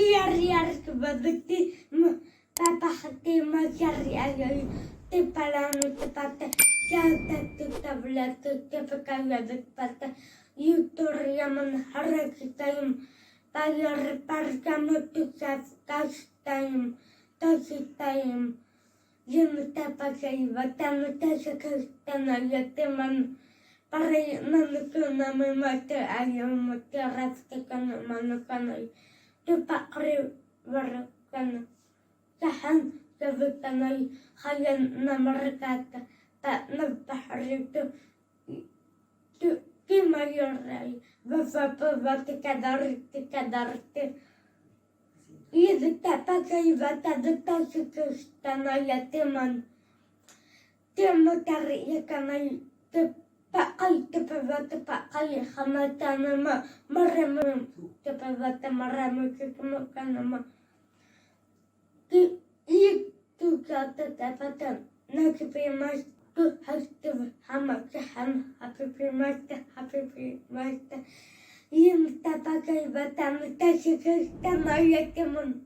Yar kebadati papahati masyari te palano te pata jata te tabla te pekaya te pata yutoriaman harakitayım bayar parkamı tukastayım tasitayım yumta pakayı vatanı tasakastana yateman parayı manukuna mata ayam terasta kana manukana tupakri warakana tahan kebetanai hayan namarkata tak nabahri tu kimayorai bapa kadarte iya tapakai bata deta sikastana yateman temotari yakanai pakai tepavata pakai hamatanama maramam tepavata maramam kekamukanama itu kata tapatan nakipimas tu hastiv hamak ham happy primasta im tapakai batam tasikastana yateman